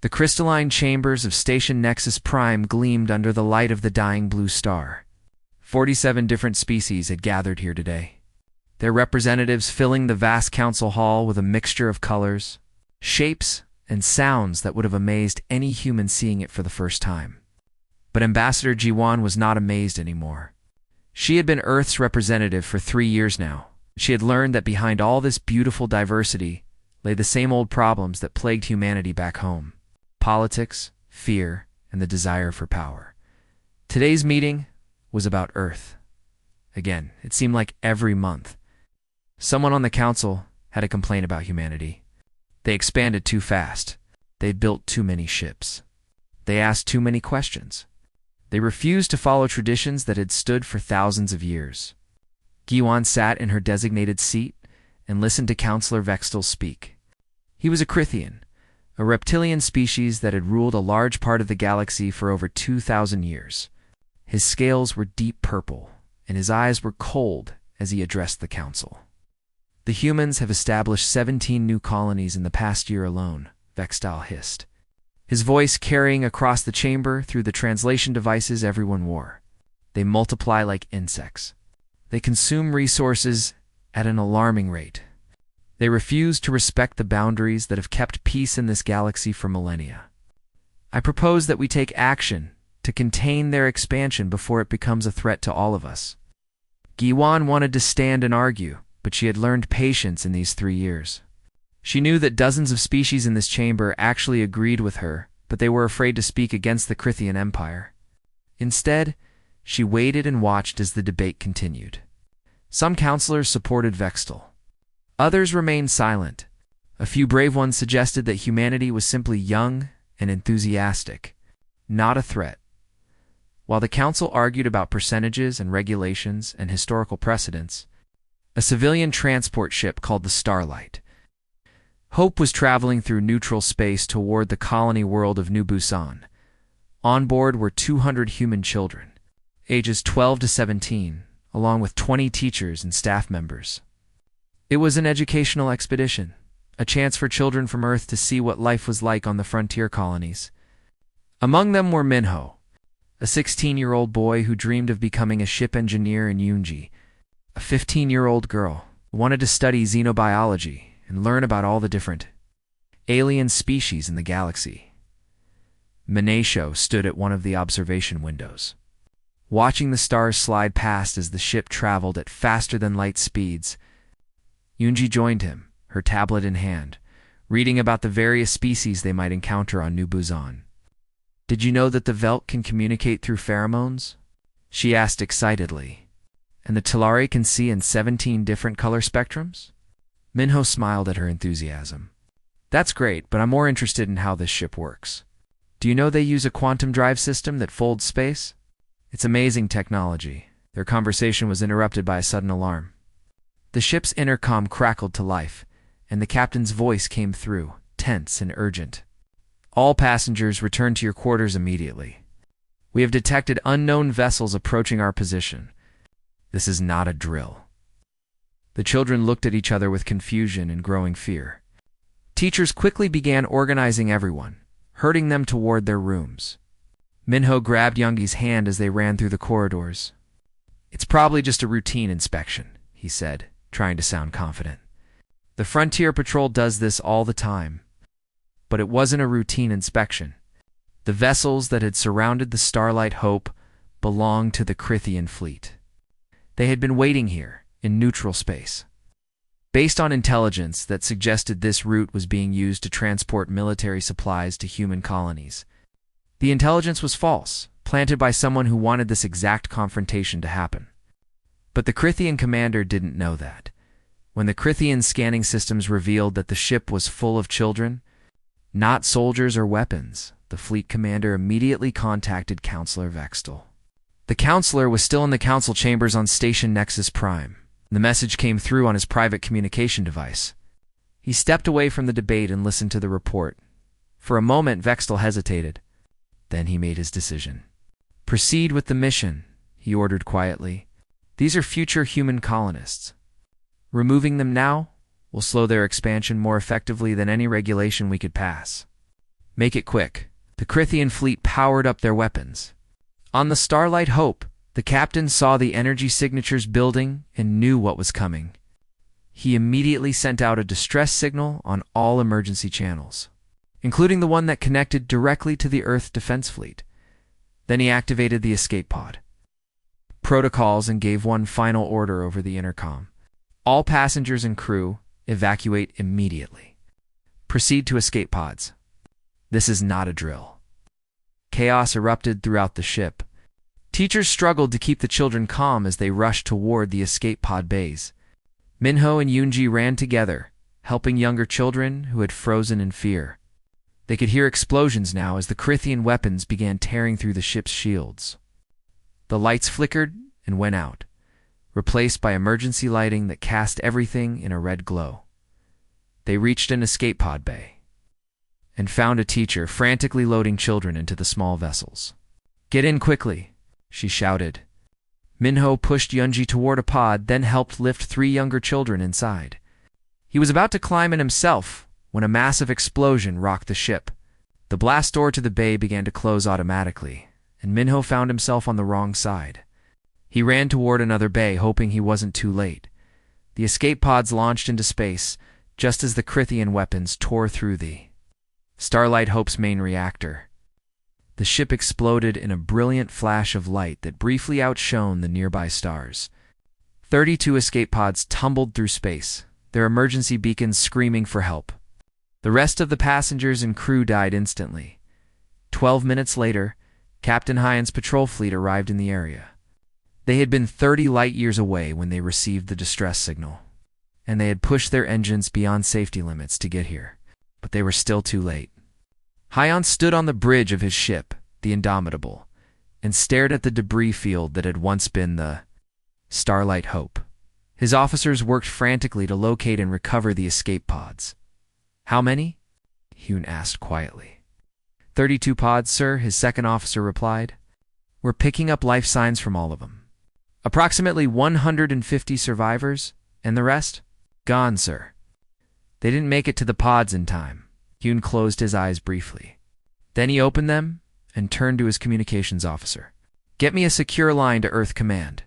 The crystalline chambers of Station Nexus Prime gleamed under the light of the dying blue star. 47 different species had gathered here today, their representatives filling the vast council hall with a mixture of colors, shapes, and sounds that would have amazed any human seeing it for the first time. But Ambassador Jiwan was not amazed anymore. She had been Earth's representative for 3 years now. She had learned that behind all this beautiful diversity lay the same old problems that plagued humanity back home: politics, fear, and the desire for power. Today's meeting was about Earth. Again, it seemed like every month, someone on the council had a complaint about humanity. They expanded too fast. They built too many ships. They asked too many questions. They refused to follow traditions that had stood for thousands of years. Giwan sat in her designated seat and listened to Counselor Vextel speak. He was a Crithian, a reptilian species that had ruled a large part of the galaxy for over 2,000 years. His scales were deep purple, and his eyes were cold as he addressed the council. "The humans have established 17 new colonies in the past year alone," Vextal hissed, his voice carrying across the chamber through the translation devices everyone wore. "They multiply like insects. They consume resources at an alarming rate. They refuse to respect the boundaries that have kept peace in this galaxy for millennia. I propose that we take action to contain their expansion before it becomes a threat to all of us." Giwan wanted to stand and argue, but she had learned patience in these 3 years. She knew that dozens of species in this chamber actually agreed with her, but they were afraid to speak against the Crithian Empire. Instead, she waited and watched as the debate continued. Some counselors supported Vextel. Others remained silent. A few brave ones suggested that humanity was simply young and enthusiastic, not a threat. While the council argued about percentages and regulations and historical precedents, a civilian transport ship called the Starlight Hope was traveling through neutral space toward the colony world of New Busan. On board were 200 human children, ages 12 to 17, along with 20 teachers and staff members. It was an educational expedition, a chance for children from Earth to see what life was like on the frontier colonies. Among them were Minho, a 16-year-old boy who dreamed of becoming a ship engineer, and Yoonji, a 15-year-old girl who wanted to study xenobiology and learn about all the different alien species in the galaxy. Manesho stood at one of the observation windows, watching the stars slide past as the ship traveled at faster-than-light speeds. Yoonji joined him, her tablet in hand, reading about the various species they might encounter on New Busan. "Did you know that the Velt can communicate through pheromones?" she asked excitedly. "And the Talari can see in 17 different color spectrums?" Minho smiled at her enthusiasm. "That's great, but I'm more interested in how this ship works. Do you know they use a quantum drive system that folds space? It's amazing technology." Their conversation was interrupted by a sudden alarm. The ship's intercom crackled to life, and the captain's voice came through, tense and urgent. "All passengers return to your quarters immediately. We have detected unknown vessels approaching our position. This is not a drill." The children looked at each other with confusion and growing fear. Teachers quickly began organizing everyone, herding them toward their rooms. Minho grabbed Youngi's hand as they ran through the corridors. "It's probably just a routine inspection," he said, trying to sound confident. "The Frontier Patrol does this all the time." But it wasn't a routine inspection. The vessels that had surrounded the Starlight Hope belonged to the Crithian fleet. They had been waiting here, in neutral space, based on intelligence that suggested this route was being used to transport military supplies to human colonies. The intelligence was false, planted by someone who wanted this exact confrontation to happen. But the Crithian commander didn't know that. When the Crithian scanning systems revealed that the ship was full of children, not soldiers or weapons, the fleet commander immediately contacted Counselor Vextel. The counselor was still in the council chambers on Station Nexus Prime. The message came through on his private communication device. He stepped away from the debate and listened to the report. For a moment, Vextel hesitated. Then he made his decision. "Proceed with the mission," he ordered quietly. "These are future human colonists. Removing them now will slow their expansion more effectively than any regulation we could pass." Make it quick. The Crithian fleet powered up their weapons. On the Starlight Hope, the captain saw the energy signatures building and knew what was coming. He immediately sent out a distress signal on all emergency channels, including the one that connected directly to the Earth Defense Fleet. Then he activated the escape pod protocols and gave one final order over the intercom. All passengers and crew evacuate immediately. Proceed to escape pods. This is not a drill. Chaos erupted throughout the ship. Teachers struggled to keep the children calm as they rushed toward the escape pod bays. Minho and Yoonji ran together, helping younger children who had frozen in fear. They could hear explosions now as the Crithian weapons began tearing through the ship's shields. The lights flickered and went out, replaced by emergency lighting that cast everything in a red glow. They reached an escape pod bay and found a teacher frantically loading children into the small vessels. "Get in quickly," she shouted. Minho pushed Yoonji toward a pod, then helped lift 3 younger children inside. He was about to climb in himself when a massive explosion rocked the ship. The blast door to the bay began to close automatically, and Minho found himself on the wrong side. He ran toward another bay, hoping he wasn't too late. The escape pods launched into space, just as the Crithian weapons tore through the Starlight Hope's main reactor. The ship exploded in a brilliant flash of light that briefly outshone the nearby stars. 32 escape pods tumbled through space, their emergency beacons screaming for help. The rest of the passengers and crew died instantly. 12 minutes later, Captain Hyan's patrol fleet arrived in the area. They had been 30 light-years away when they received the distress signal, and they had pushed their engines beyond safety limits to get here, but they were still too late. Hyan stood on the bridge of his ship, the Indomitable, and stared at the debris field that had once been the Starlight Hope. His officers worked frantically to locate and recover the escape pods. "How many?" Hyun asked quietly. 32 pods, sir," his second officer replied. "We're picking up life signs from all of them. Approximately 150 survivors, and the rest? Gone, sir." They didn't make it to the pods in time. Hyun closed his eyes briefly. Then he opened them and turned to his communications officer. "Get me a secure line to Earth Command.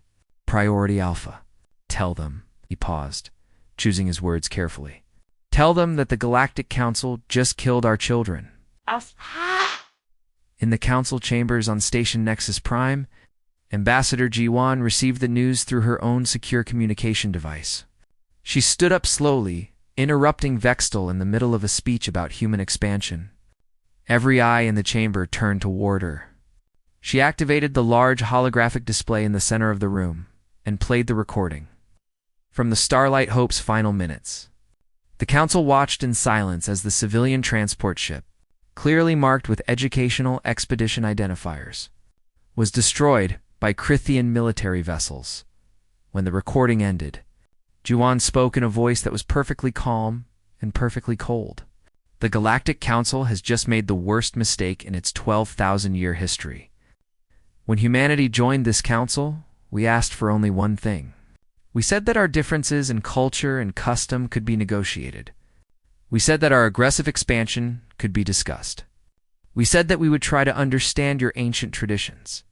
Priority Alpha. Tell them," he paused, choosing his words carefully. "Tell them that the Galactic Council just killed our children." In the council chambers on Station Nexus Prime, Ambassador Ji-won received the news through her own secure communication device. She stood up slowly, interrupting Vextel in the middle of a speech about human expansion. Every eye in the chamber turned toward her. She activated the large holographic display in the center of the room and played the recording. From the Starlight Hope's final minutes. The council watched in silence as the civilian transport ship, clearly marked with educational expedition identifiers, was destroyed by Crithian military vessels. When the recording ended, Ji-won spoke in a voice that was perfectly calm and perfectly cold. "The Galactic Council has just made the worst mistake in its 12,000-year history. When humanity joined this council, we asked for only one thing. We said that our differences in culture and custom could be negotiated. We said that our aggressive expansion could be discussed. We said that we would try to understand your ancient traditions,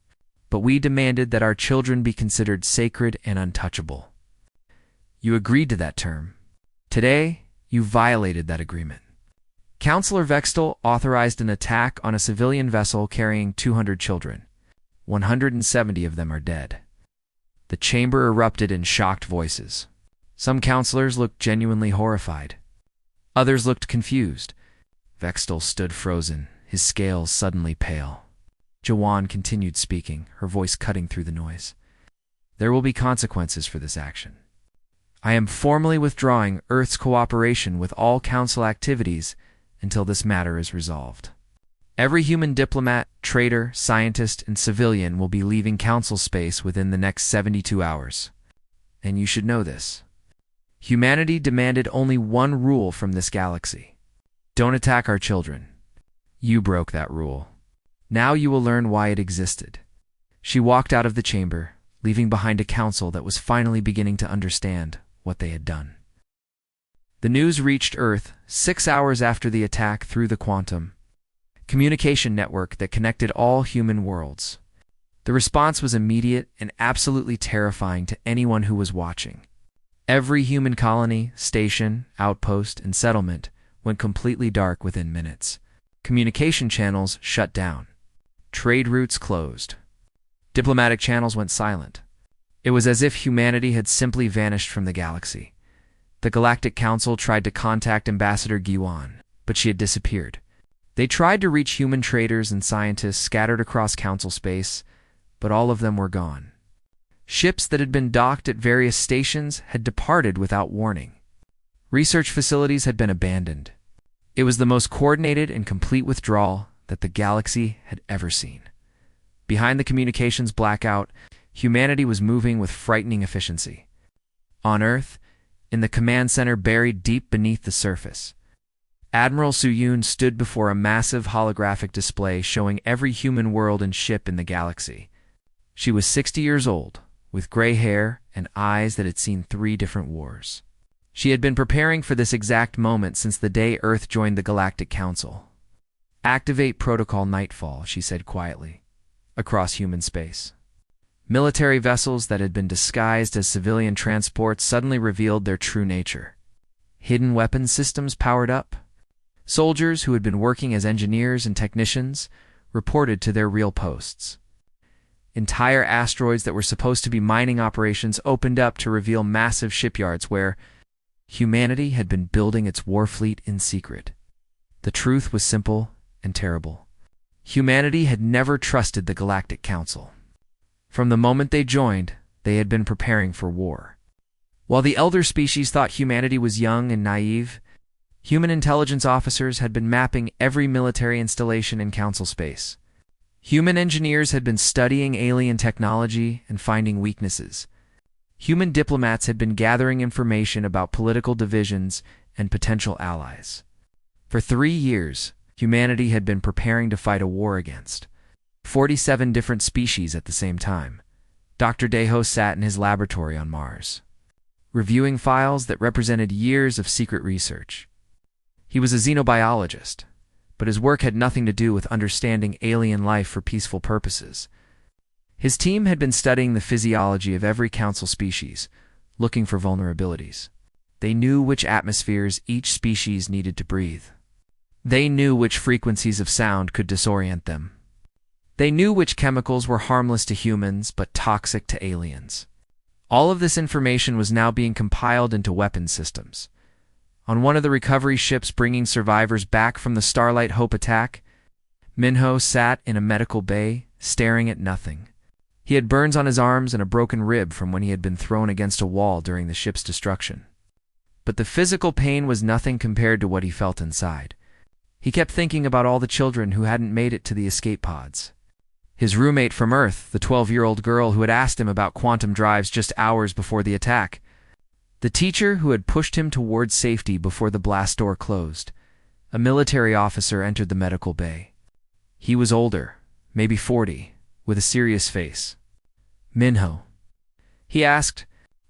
but we demanded that our children be considered sacred and untouchable. You agreed to that term. Today, you violated that agreement. Counselor Vextel authorized an attack on a civilian vessel carrying 200 children. 170 of them are dead." The chamber erupted in shocked voices. Some counselors looked genuinely horrified. Others looked confused. Vextel stood frozen, his scales suddenly pale. Ji-won continued speaking, her voice cutting through the noise. "There will be consequences for this action. I am formally withdrawing Earth's cooperation with all Council activities until this matter is resolved. Every human diplomat, trader, scientist, and civilian will be leaving Council space within the next 72 hours. And you should know this. Humanity demanded only one rule from this galaxy. Don't attack our children. You broke that rule. Now you will learn why it existed." She walked out of the chamber, leaving behind a council that was finally beginning to understand what they had done. The news reached Earth 6 hours after the attack through the quantum. communication network that connected all human worlds. The response was immediate and absolutely terrifying to anyone who was watching. Every human colony, station, outpost, and settlement went completely dark within minutes. Communication channels shut down. Trade routes closed. Diplomatic channels went silent. It was as if humanity had simply vanished from the galaxy. The Galactic Council tried to contact Ambassador Guan, but she had disappeared. They tried to reach human traders and scientists scattered across Council space, but all of them were gone. Ships that had been docked at various stations had departed without warning. Research facilities had been abandoned. It was the most coordinated and complete withdrawal that the galaxy had ever seen. Behind the communications blackout, humanity was moving with frightening efficiency. On Earth, in the command center buried deep beneath the surface, Admiral Suyun stood before a massive holographic display showing every human world and ship in the galaxy. She was 60 years old, with gray hair and eyes that had seen 3 different wars. She had been preparing for this exact moment since the day Earth joined the Galactic Council. "Activate Protocol Nightfall," she said quietly, across human space. Military vessels that had been disguised as civilian transports suddenly revealed their true nature. Hidden weapons systems powered up. Soldiers who had been working as engineers and technicians reported to their real posts. Entire asteroids that were supposed to be mining operations opened up to reveal massive shipyards where humanity had been building its war fleet in secret. The truth was simple and terrible. Humanity had never trusted the Galactic Council. From the moment they joined, they had been preparing for war. While the elder species thought humanity was young and naive, human intelligence officers had been mapping every military installation in Council space. Human engineers had been studying alien technology and finding weaknesses. Human diplomats had been gathering information about political divisions and potential allies. For 3 years, humanity had been preparing to fight a war against 47 different species at the same time. Dr. Deho sat in his laboratory on Mars, reviewing files that represented years of secret research. He was a xenobiologist, but his work had nothing to do with understanding alien life for peaceful purposes. His team had been studying the physiology of every Council species, looking for vulnerabilities. They knew which atmospheres each species needed to breathe. They knew which frequencies of sound could disorient them. They knew which chemicals were harmless to humans but toxic to aliens. All of this information was now being compiled into weapons systems. On one of the recovery ships bringing survivors back from the Starlight Hope attack, Minho sat in a medical bay, staring at nothing. He had burns on his arms and a broken rib from when he had been thrown against a wall during the ship's destruction. But the physical pain was nothing compared to what he felt inside. He kept thinking about all the children who hadn't made it to the escape pods. His roommate from Earth, the 12-year-old girl who had asked him about quantum drives just hours before the attack. The teacher who had pushed him towards safety before the blast door closed. A military officer entered the medical bay. He was older, maybe 40, with a serious face. "Minho?" he asked.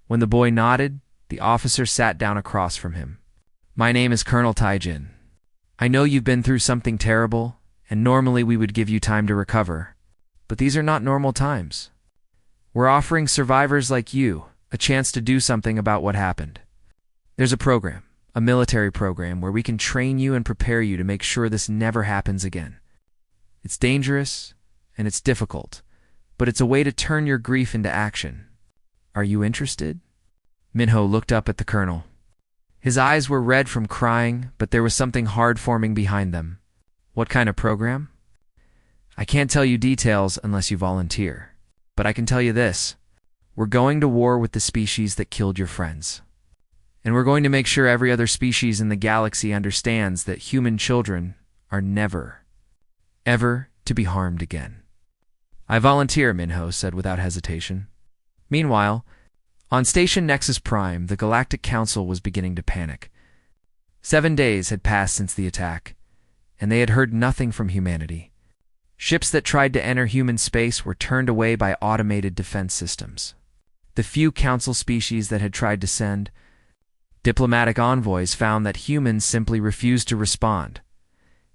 When the boy nodded, the officer sat down across from him. "My name is Colonel Taijin. I know you've been through something terrible, and normally we would give you time to recover. But these are not normal times. We're offering survivors like you a chance to do something about what happened. There's a program, a military program, where we can train you and prepare you to make sure this never happens again. It's dangerous, and it's difficult, but it's a way to turn your grief into action. Are you interested?" Minho looked up at the colonel. His eyes were red from crying, but there was something hard forming behind them. "What kind of program?" "I can't tell you details unless you volunteer, but I can tell you this. We're going to war with the species that killed your friends. And we're going to make sure every other species in the galaxy understands that human children are never, ever to be harmed again." "I volunteer," Minho said without hesitation. Meanwhile, on Station Nexus Prime, the Galactic Council was beginning to panic. 7 days had passed since the attack, and they had heard nothing from humanity. Ships that tried to enter human space were turned away by automated defense systems. The few Council species that had tried to send diplomatic envoys found that humans simply refused to respond.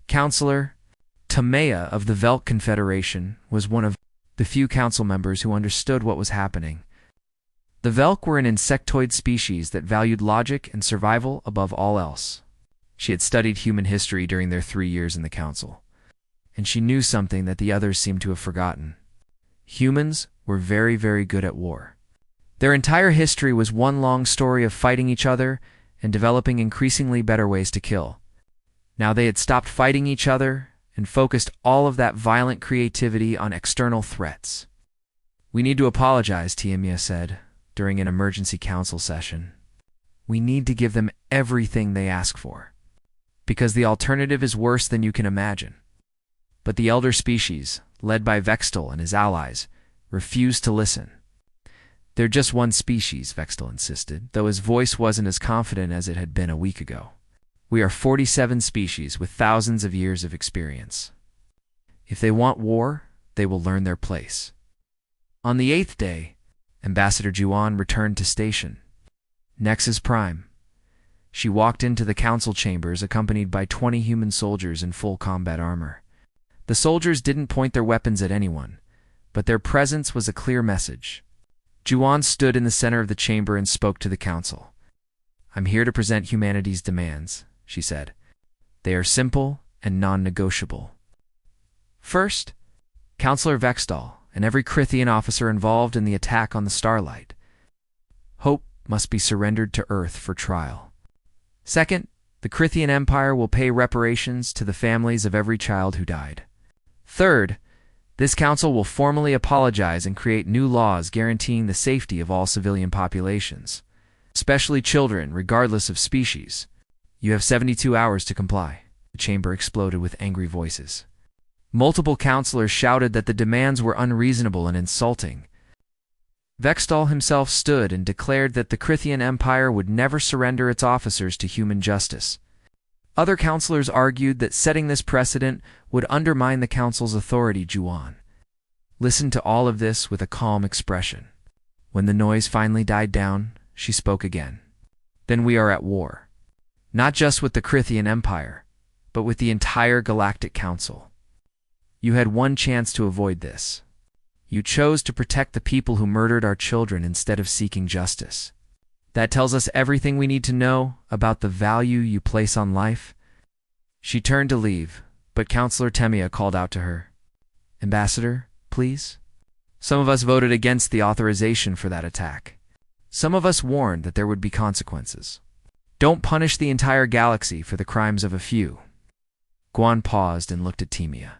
"Counselor, Tamea of the Velk Confederation was one of the few council members who understood what was happening. The Velk were an insectoid species that valued logic and survival above all else. She had studied human history during their 3 years in the council, and she knew something that the others seemed to have forgotten. Humans were very, very good at war. Their entire history was one long story of fighting each other and developing increasingly better ways to kill. Now they had stopped fighting each other and focused all of that violent creativity on external threats. "We need to apologize," Tiamia said during an emergency council session. "We need to give them everything they ask for, because the alternative is worse than you can imagine." But the elder species, led by Vextal and his allies, refused to listen. "They're just one species," Vextal insisted, though his voice wasn't as confident as it had been a week ago. "We are 47 species with thousands of years of experience. If they want war, they will learn their place." On the 8th day, Ambassador Juan returned to station Nexus Prime. She walked into the council chambers accompanied by 20 human soldiers in full combat armor. The soldiers didn't point their weapons at anyone, but their presence was a clear message. Juan stood in the center of the chamber and spoke to the council. "I'm here to present humanity's demands," she said. "They are simple and non-negotiable. First, Counselor Vextal and every Crithian officer involved in the attack on the Starlight. Hope must be surrendered to Earth for trial. Second, the Crithian Empire will pay reparations to the families of every child who died. Third, this council will formally apologize and create new laws guaranteeing the safety of all civilian populations, especially children, regardless of species. You have 72 hours to comply." The chamber exploded with angry voices. Multiple councilors shouted that the demands were unreasonable and insulting. Vextal himself stood and declared that the Crithian Empire would never surrender its officers to human justice. Other councilors argued that setting this precedent would undermine the council's authority. Juan listened to all of this with a calm expression. When the noise finally died down, she spoke again. "Then we are at war. Not just with the Crithian Empire, but with the entire Galactic Council. You had one chance to avoid this. You chose to protect the people who murdered our children instead of seeking justice. That tells us everything we need to know about the value you place on life." She turned to leave, but Counselor Temia called out to her. "Ambassador, please? Some of us voted against the authorization for that attack. Some of us warned that there would be consequences. Don't punish the entire galaxy for the crimes of a few." Guan paused and looked at Temia.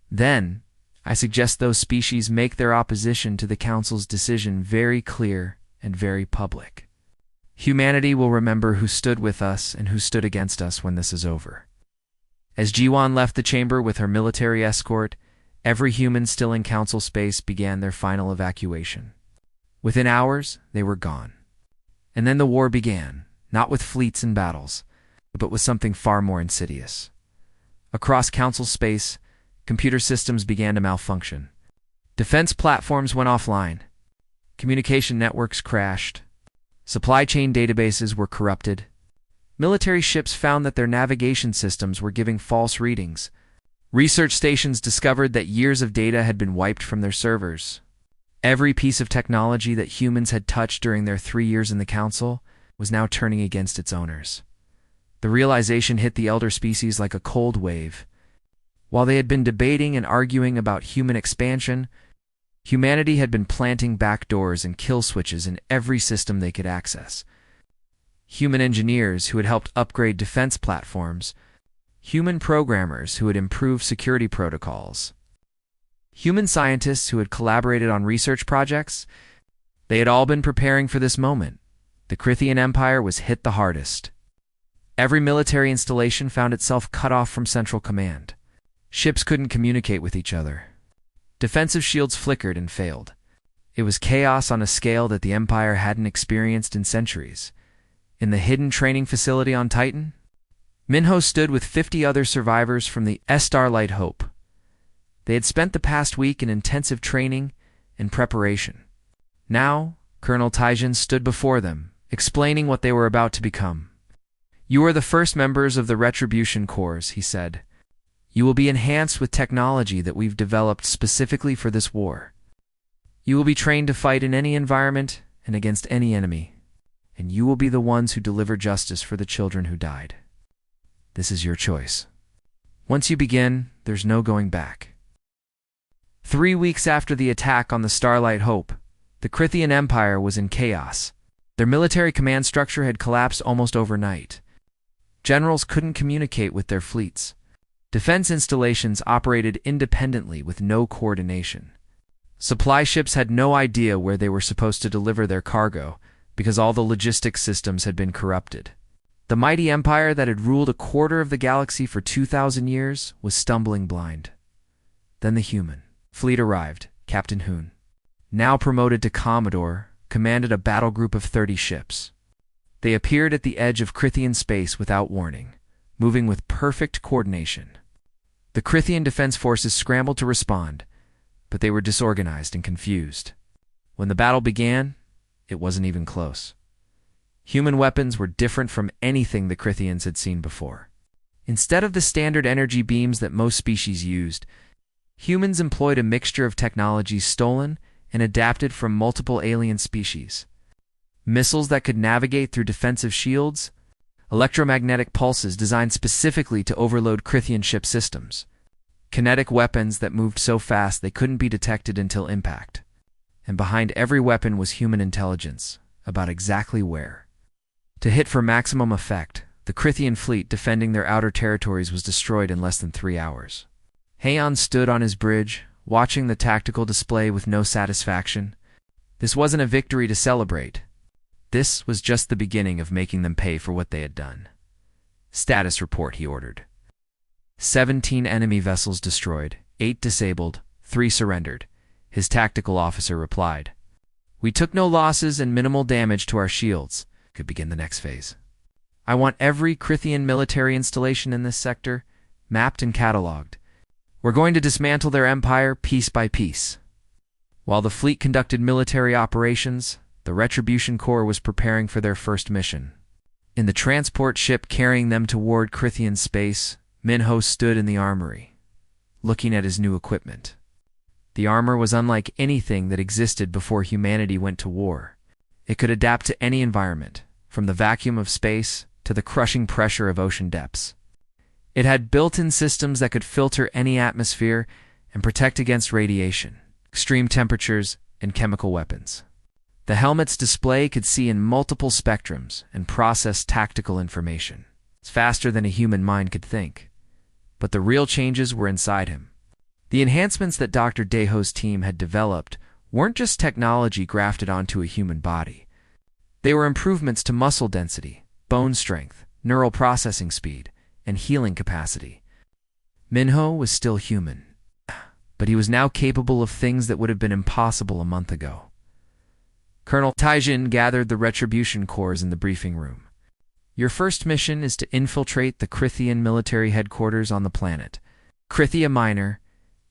"Then, I suggest those species make their opposition to the Council's decision very clear and very public. Humanity will remember who stood with us and who stood against us when this is over." As Jiwan left the chamber with her military escort, every human still in council space began their final evacuation. Within hours, they were gone. And then the war began, not with fleets and battles, but with something far more insidious. Across council space, computer systems began to malfunction. Defense platforms went offline. Communication networks crashed. Supply chain databases were corrupted. Military ships found that their navigation systems were giving false readings. Research stations discovered that years of data had been wiped from their servers. Every piece of technology that humans had touched during their 3 years in the Council was now turning against its owners. The realization hit the elder species like a cold wave. While they had been debating and arguing about human expansion, humanity had been planting backdoors and kill switches in every system they could access. Human engineers who had helped upgrade defense platforms, human programmers who had improved security protocols, human scientists who had collaborated on research projects, they had all been preparing for this moment. The Crithian Empire was hit the hardest. Every military installation found itself cut off from central command. Ships couldn't communicate with each other. Defensive shields flickered and failed. It was chaos on a scale that the Empire hadn't experienced in centuries. In the hidden training facility on Titan, Minho stood with 50 other survivors from the Starlight Hope. They had spent the past week in intensive training and preparation. Now, Colonel Taijin stood before them, explaining what they were about to become. "You are the first members of the Retribution Corps," he said. You will be enhanced with technology that we've developed specifically for this war. You will be trained to fight in any environment and against any enemy, and you will be the ones who deliver justice for the children who died. This is your choice. Once you begin, there's no going back. 3 weeks after the attack on the Starlight Hope, the Crythian Empire was in chaos. Their military command structure had collapsed almost overnight. Generals couldn't communicate with their fleets. Defense installations operated independently with no coordination. Supply ships had no idea where they were supposed to deliver their cargo because all the logistics systems had been corrupted. The mighty empire that had ruled a quarter of the galaxy for 2,000 years was stumbling blind. Then the human fleet arrived. Captain Hoon, now promoted to Commodore, commanded a battle group of 30 ships. They appeared at the edge of Crythian space without warning, moving with perfect coordination. The Crythian defense forces scrambled to respond, but they were disorganized and confused. When the battle began, it wasn't even close. Human weapons were different from anything the Crythians had seen before. Instead of the standard energy beams that most species used, humans employed a mixture of technologies stolen and adapted from multiple alien species. Missiles that could navigate through defensive shields, electromagnetic pulses designed specifically to overload Crythian ship systems, kinetic weapons that moved so fast they couldn't be detected until impact. And behind every weapon was human intelligence, about exactly where to hit for maximum effect. The Crythian fleet defending their outer territories was destroyed in less than 3 hours. Heian stood on his bridge, watching the tactical display with no satisfaction. This wasn't a victory to celebrate. This was just the beginning of making them pay for what they had done. Status report, he ordered. 17 enemy vessels destroyed, 8 disabled, 3 surrendered. His tactical officer replied. We took no losses and minimal damage to our shields. Could begin the next phase. I want every Crythian military installation in this sector mapped and cataloged. We're going to dismantle their empire piece by piece. While the fleet conducted military operations, the Retribution Corps was preparing for their first mission. In the transport ship carrying them toward Crythian space, Minho stood in the armory, looking at his new equipment. The armor was unlike anything that existed before humanity went to war. It could adapt to any environment, from the vacuum of space to the crushing pressure of ocean depths. It had built-in systems that could filter any atmosphere and protect against radiation, extreme temperatures, and chemical weapons. The helmet's display could see in multiple spectrums and process tactical information. It's faster than a human mind could think. But the real changes were inside him. The enhancements that Dr. Deho's team had developed weren't just technology grafted onto a human body. They were improvements to muscle density, bone strength, neural processing speed, and healing capacity. Minho was still human, but he was now capable of things that would have been impossible a month ago. Colonel Taijin gathered the Retribution Corps in the briefing room. Your first mission is to infiltrate the Crythian military headquarters on the planet, Crythia Minor.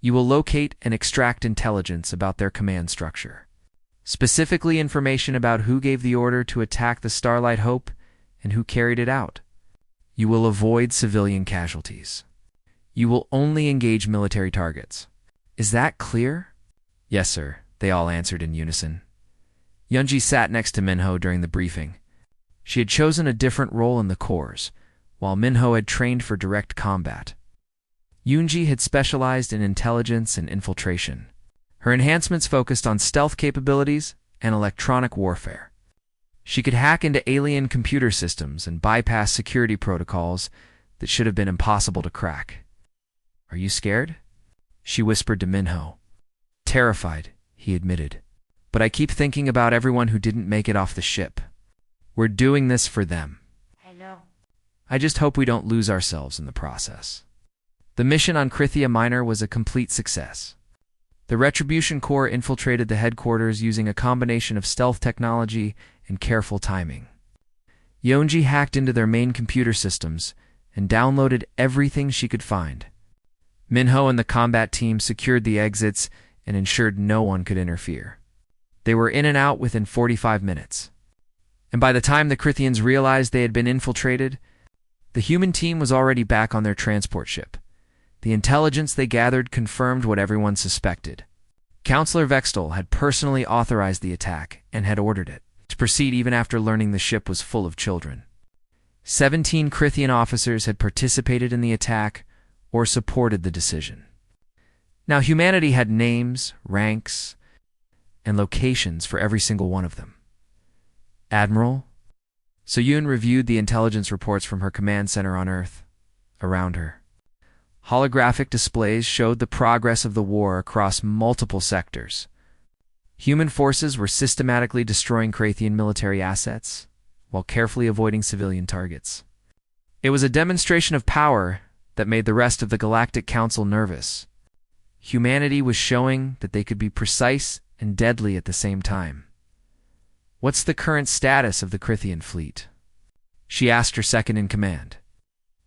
You will locate and extract intelligence about their command structure, specifically information about who gave the order to attack the Starlight Hope and who carried it out. You will avoid civilian casualties. You will only engage military targets. Is that clear? Yes, sir, they all answered in unison. Yunji sat next to Minho during the briefing. She had chosen a different role in the Corps, while Minho had trained for direct combat. Yunji had specialized in intelligence and infiltration. Her enhancements focused on stealth capabilities and electronic warfare. She could hack into alien computer systems and bypass security protocols that should have been impossible to crack. Are you scared? She whispered to Minho. Terrified, he admitted. But I keep thinking about everyone who didn't make it off the ship. We're doing this for them. I know. I just hope we don't lose ourselves in the process. The mission on Crythia Minor was a complete success. The Retribution Corps infiltrated the headquarters using a combination of stealth technology and careful timing. Yonji hacked into their main computer systems and downloaded everything she could find. Minho and the combat team secured the exits and ensured no one could interfere. They were in and out within 45 minutes. And by the time the Crythians realized they had been infiltrated, the human team was already back on their transport ship, The intelligence they gathered confirmed what everyone suspected. Counselor Vextal had personally authorized the attack and had ordered it to proceed even after learning the ship was full of children. 17 Crithian officers had participated in the attack or supported the decision. Now, humanity had names, ranks, and locations for every single one of them. Admiral Soyun reviewed the intelligence reports from her command center on Earth. Around her, holographic displays showed the progress of the war across multiple sectors. Human forces were systematically destroying Crathian military assets, while carefully avoiding civilian targets. It was a demonstration of power that made the rest of the Galactic Council nervous. Humanity was showing that they could be precise and deadly at the same time. "What's the current status of the Crithian fleet?" she asked her second-in-command.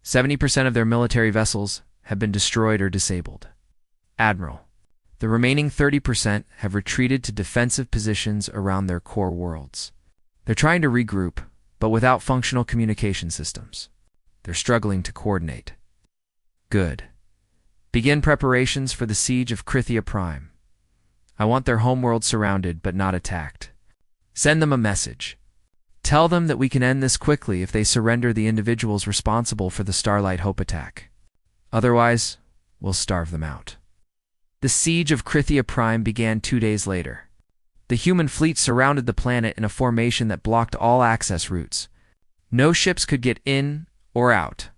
70% of their military vessels have been destroyed or disabled. Admiral, the remaining 30% have retreated to defensive positions around their core worlds. They're trying to regroup, but without functional communication systems. They're struggling to coordinate. Good. Begin preparations for the siege of Crithia Prime. I want their homeworld surrounded but not attacked. Send them a message. Tell them that we can end this quickly if they surrender the individuals responsible for the Starlight Hope attack. Otherwise, we'll starve them out. The siege of Crithia Prime began 2 days later. The human fleet surrounded the planet in a formation that blocked all access routes. No ships could get in or out.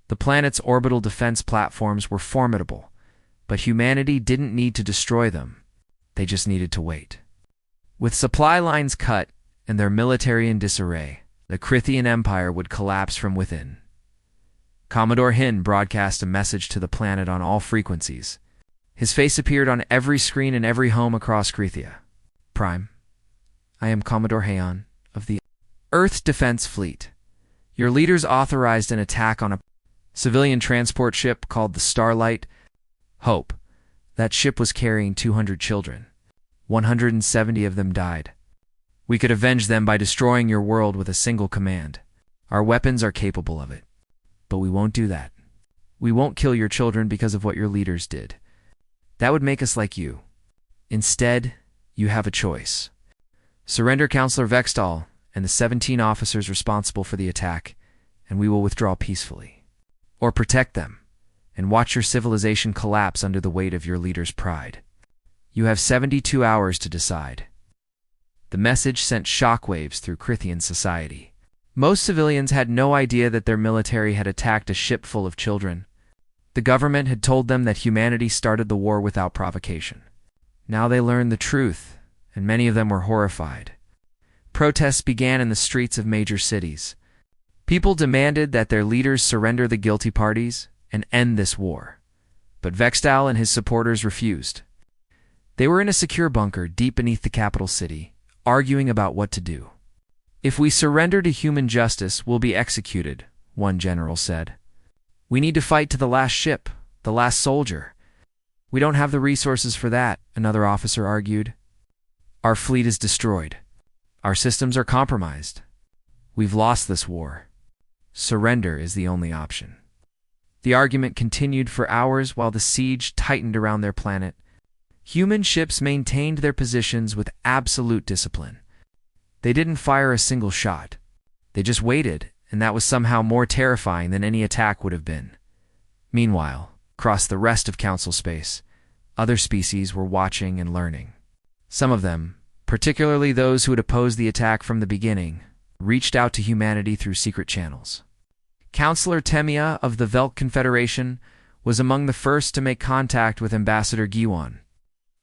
The planet's orbital defense platforms were formidable, but humanity didn't need to destroy them. They just needed to wait. With supply lines cut and their military in disarray, the Crithian Empire would collapse from within. Commodore Hin broadcast a message to the planet on all frequencies. His face appeared on every screen in every home across Crithia. Prime, I am Commodore Heian of the Earth Defense Fleet. Your leaders authorized an attack on a civilian transport ship called the Starlight Hope. That ship was carrying 200 children. 170 of them died. We could avenge them by destroying your world with a single command. Our weapons are capable of it. But we won't do that. We won't kill your children because of what your leaders did. That would make us like you. Instead, you have a choice. Surrender Counselor Vextal and the 17 officers responsible for the attack, and we will withdraw peacefully. Or protect them, and watch your civilization collapse under the weight of your leader's pride. You have 72 hours to decide. The message sent shockwaves through Crithian society. Most civilians had no idea that their military had attacked a ship full of children. The government had told them that humanity started the war without provocation. Now they learned the truth, and many of them were horrified. Protests began in the streets of major cities. People demanded that their leaders surrender the guilty parties and end this war. But Vextal and his supporters refused. They were in a secure bunker deep beneath the capital city, arguing about what to do. "If we surrender to human justice, we'll be executed," one general said. "We need to fight to the last ship, the last soldier." "We don't have the resources for that," another officer argued. "Our fleet is destroyed. Our systems are compromised. We've lost this war. Surrender is the only option." The argument continued for hours while the siege tightened around their planet. Human ships maintained their positions with absolute discipline. They didn't fire a single shot. They just waited, and that was somehow more terrifying than any attack would have been. Meanwhile, across the rest of Council space, other species were watching and learning. Some of them, particularly those who had opposed the attack from the beginning, reached out to humanity through secret channels. Counselor Temia of the Velt Confederation was among the first to make contact with Ambassador Giwan.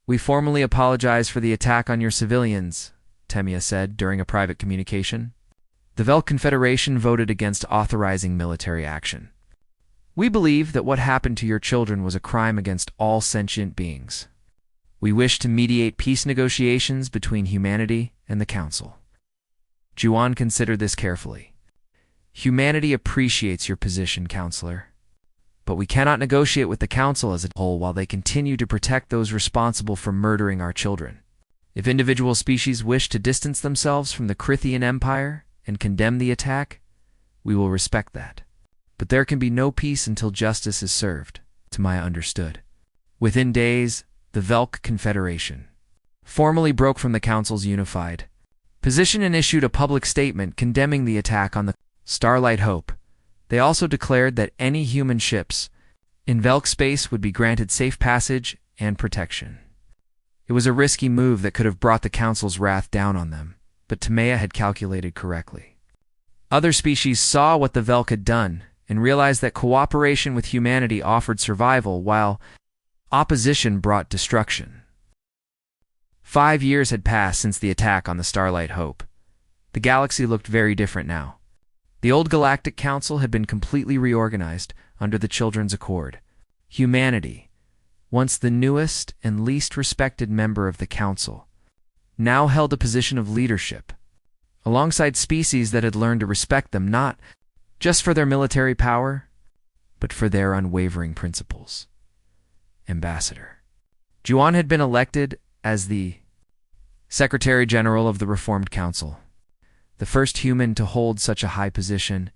"We formally apologize for the attack on your civilians," Temia said during a private communication. The Velt Confederation voted against authorizing military action. "We believe that what happened to your children was a crime against all sentient beings. We wish to mediate peace negotiations between humanity and the Council." Juan considered this carefully. "Humanity appreciates your position, Counselor. But we cannot negotiate with the Council as a whole while they continue to protect those responsible for murdering our children. If individual species wish to distance themselves from the Crithian Empire and condemn the attack, we will respect that. But there can be no peace until justice is served." Tamaya understood. Within days, the Velk Confederation formally broke from the Council's unified position and issued a public statement condemning the attack on the Starlight Hope. They also declared that any human ships in Velk space would be granted safe passage and protection. It was a risky move that could have brought the Council's wrath down on them, but Tamaya had calculated correctly. Other species saw what the Velk had done and realized that cooperation with humanity offered survival while opposition brought destruction. 5 years had passed since the attack on the Starlight Hope. The galaxy looked very different now. The old Galactic Council had been completely reorganized under the Children's Accord. Humanity, once the newest and least respected member of the Council, now held a position of leadership, alongside species that had learned to respect them not just for their military power, but for their unwavering principles. Ambassador Juan had been elected as the Secretary General of the Reformed Council, the first human to hold such a high position.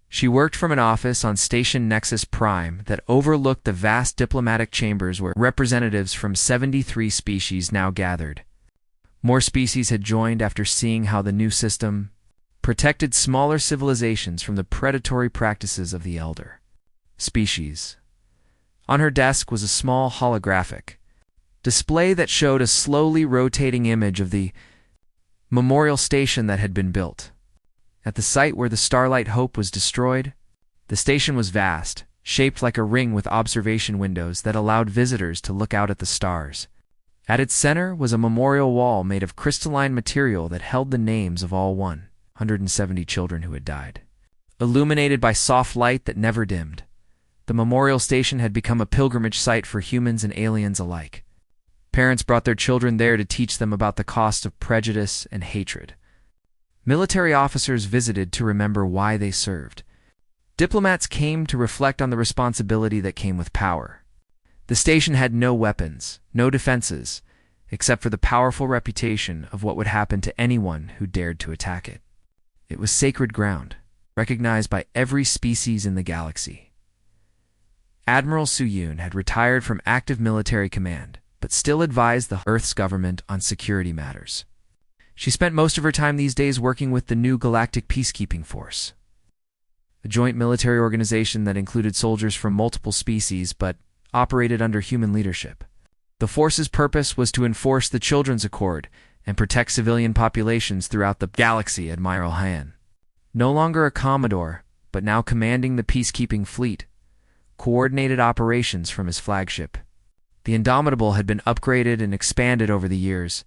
She worked from an office on Station Nexus Prime that overlooked the vast diplomatic chambers where representatives from 73 species now gathered. More species had joined after seeing how the new system protected smaller civilizations from the predatory practices of the elder species. On her desk was a small holographic display that showed a slowly rotating image of the memorial station that had been built. At the site where the Starlight Hope was destroyed, the station was vast, shaped like a ring with observation windows that allowed visitors to look out at the stars. At its center was a memorial wall made of crystalline material that held the names of all 170 children who had died. Illuminated by soft light that never dimmed, the memorial station had become a pilgrimage site for humans and aliens alike. Parents brought their children there to teach them about the cost of prejudice and hatred. Military officers visited to remember why they served. Diplomats came to reflect on the responsibility that came with power. The station had no weapons, no defenses, except for the powerful reputation of what would happen to anyone who dared to attack it. It was sacred ground, recognized by every species in the galaxy. Admiral Suyun had retired from active military command, but still advised the Earth's government on security matters. She spent most of her time these days working with the new Galactic Peacekeeping Force, a joint military organization that included soldiers from multiple species but operated under human leadership. The force's purpose was to enforce the Children's Accord and protect civilian populations throughout the galaxy. Admiral Han, no longer a commodore, but now commanding the peacekeeping fleet, coordinated operations from his flagship. The Indomitable had been upgraded and expanded over the years,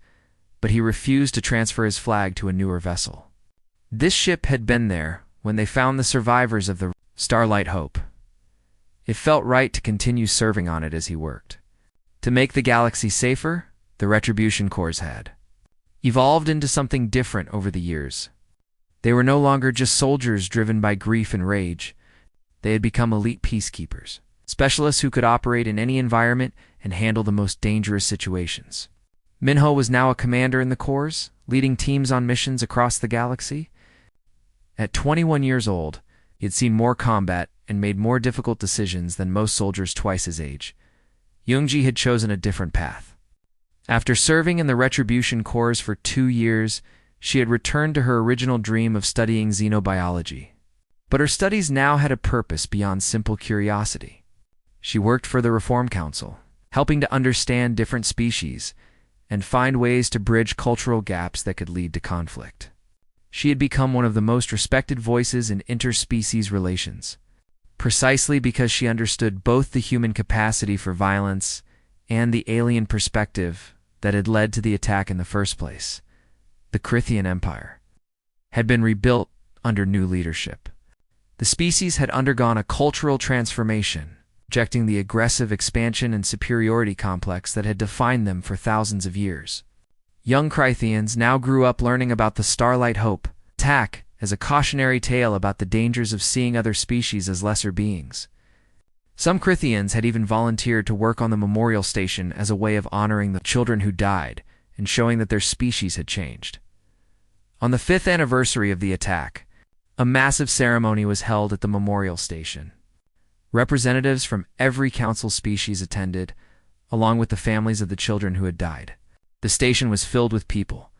but he refused to transfer his flag to a newer vessel. This ship had been there when they found the survivors of the Starlight Hope. It felt right to continue serving on it as he worked. To make the galaxy safer, the Retribution Corps had evolved into something different over the years. They were no longer just soldiers driven by grief and rage. They had become elite peacekeepers, specialists who could operate in any environment and handle the most dangerous situations. Minho was now a commander in the Corps, leading teams on missions across the galaxy. At 21 years old, he had seen more combat and made more difficult decisions than most soldiers twice his age. Youngji had chosen a different path. After serving in the Retribution Corps for 2 years, she had returned to her original dream of studying xenobiology. But her studies now had a purpose beyond simple curiosity. She worked for the Reform Council, helping to understand different species and find ways to bridge cultural gaps that could lead to conflict. She had become one of the most respected voices in interspecies relations, precisely because she understood both the human capacity for violence and the alien perspective that had led to the attack in the first place. The Crithian Empire had been rebuilt under new leadership. The species had undergone a cultural transformation, rejecting the aggressive expansion and superiority complex that had defined them for thousands of years. Young Crithians now grew up learning about the Starlight Hope attack as a cautionary tale about the dangers of seeing other species as lesser beings. Some Crithians had even volunteered to work on the memorial station as a way of honoring the children who died and showing that their species had changed. On the 5th anniversary of the attack, a massive ceremony was held at the memorial station. Representatives from every council species attended, along with the families of the children who had died. The station was filled with people,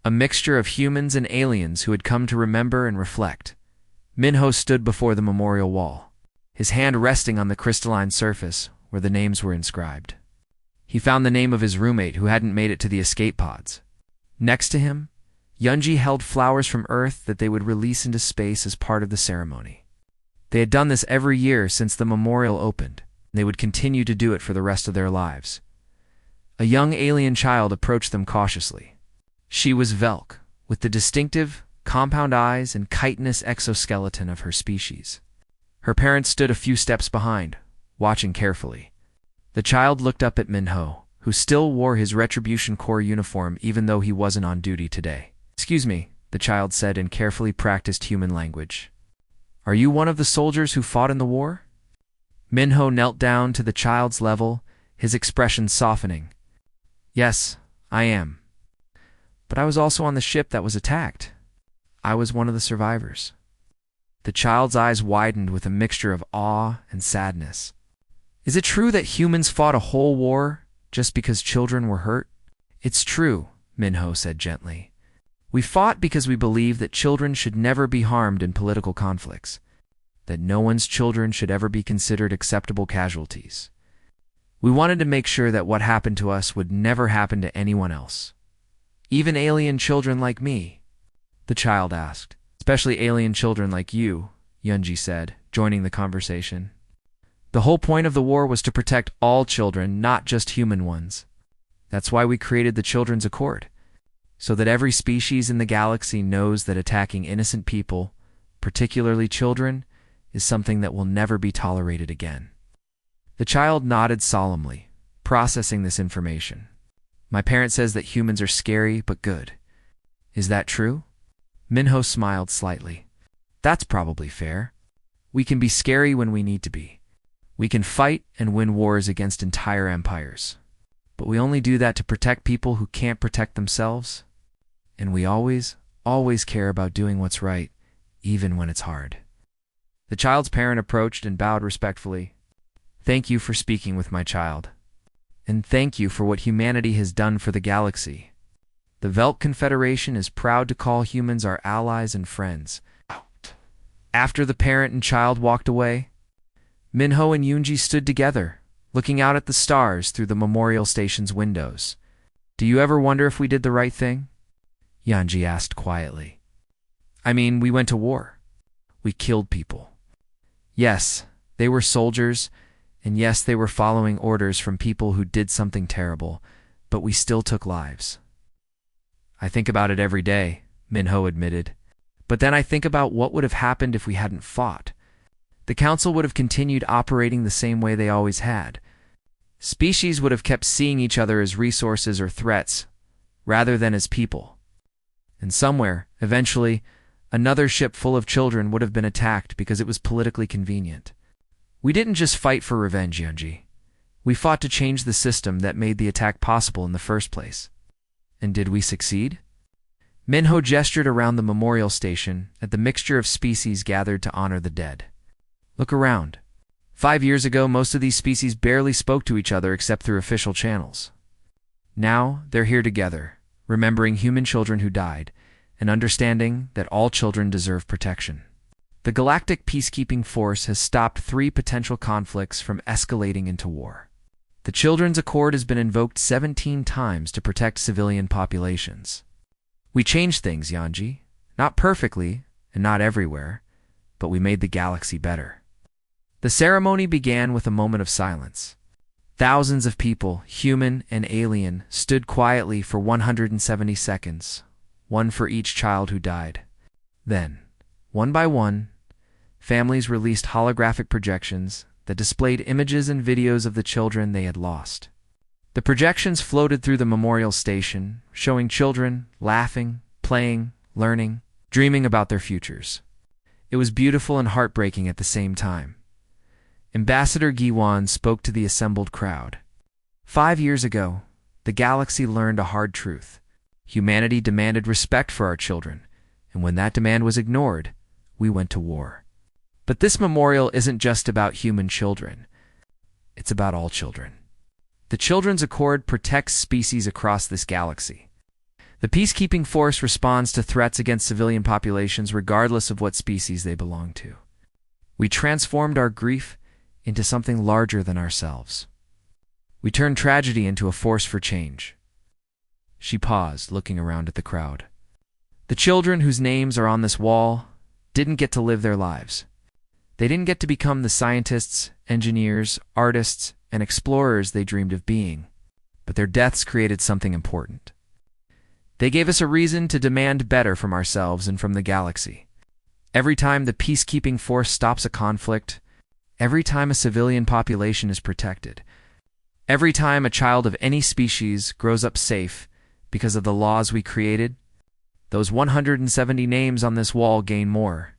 a mixture of humans and aliens who had come to remember and reflect. Minho stood before the memorial wall, his hand resting on the crystalline surface where the names were inscribed. He found the name of his roommate who hadn't made it to the escape pods. Next to him, Yunji held flowers from Earth that they would release into space as part of the ceremony. They had done this every year since the memorial opened, and they would continue to do it for the rest of their lives. A young alien child approached them cautiously. She was Velk, with the distinctive, compound eyes and chitinous exoskeleton of her species. Her parents stood a few steps behind, watching carefully. The child looked up at Minho, who still wore his Retribution Corps uniform even though he wasn't on duty today. "Excuse me," the child said in carefully practiced human language. "Are you one of the soldiers who fought in the war?" Minho knelt down to the child's level, his expression softening. "Yes, I am. But I was also on the ship that was attacked. I was one of the survivors." The child's eyes widened with a mixture of awe and sadness. "Is it true that humans fought a whole war just because children were hurt?" "It's true," Minho said gently. "We fought because we believe that children should never be harmed in political conflicts, that no one's children should ever be considered acceptable casualties. We wanted to make sure that what happened to us would never happen to anyone else. Even alien children like me?" the child asked. "Especially alien children like you," Yunji said, joining the conversation. "The whole point of the war was to protect all children, not just human ones. That's why we created the Children's Accord, so that every species in the galaxy knows that attacking innocent people, particularly children, is something that will never be tolerated again." The child nodded solemnly, processing this information. "My parent says that humans are scary but good. Is that true?" Minho smiled slightly. "That's probably fair. We can be scary when we need to be. We can fight and win wars against entire empires. But we only do that to protect people who can't protect themselves. And we always, always care about doing what's right, even when it's hard." The child's parent approached and bowed respectfully. "Thank you for speaking with my child. And thank you for what humanity has done for the galaxy. The Velk Confederation is proud to call humans our allies and friends." After the parent and child walked away, Minho and Yunji stood together, looking out at the stars through the memorial station's windows. "Do you ever wonder if we did the right thing?" Yunji asked quietly. "I mean, we went to war. We killed people. Yes, they were soldiers, and yes, they were following orders from people who did something terrible, but we still took lives." "I think about it every day," Minho admitted. "But then I think about what would have happened if we hadn't fought. The council would have continued operating the same way they always had. Species would have kept seeing each other as resources or threats, rather than as people. And somewhere, eventually, another ship full of children would have been attacked because it was politically convenient. We didn't just fight for revenge, Yunji. We fought to change the system that made the attack possible in the first place. And did we succeed?" Minho gestured around the memorial station at the mixture of species gathered to honor the dead. "Look around. 5 years ago, most of these species barely spoke to each other except through official channels. Now, they're here together, remembering human children who died, and understanding that all children deserve protection. The Galactic Peacekeeping Force has stopped 3 potential conflicts from escalating into war. The Children's Accord has been invoked 17 times to protect civilian populations. We changed things, Yunji. Not perfectly, and not everywhere, but we made the galaxy better." The ceremony began with a moment of silence. Thousands of people, human and alien, stood quietly for 170 seconds, one for each child who died. Then, one by one, families released holographic projections that displayed images and videos of the children they had lost. The projections floated through the memorial station, showing children laughing, playing, learning, dreaming about their futures. It was beautiful and heartbreaking at the same time. Ambassador Giwan spoke to the assembled crowd. 5 years ago, the galaxy learned a hard truth. Humanity demanded respect for our children, and when that demand was ignored, we went to war. But this memorial isn't just about human children. It's about all children. The Children's Accord protects species across this galaxy. The peacekeeping force responds to threats against civilian populations regardless of what species they belong to. We transformed our grief into something larger than ourselves. We turned tragedy into a force for change. She paused, looking around at the crowd. The children whose names are on this wall didn't get to live their lives. They didn't get to become the scientists, engineers, artists, and explorers they dreamed of being, but their deaths created something important. They gave us a reason to demand better from ourselves and from the galaxy. Every time the peacekeeping force stops a conflict, every time a civilian population is protected, every time a child of any species grows up safe because of the laws we created, those 170 names on this wall gain more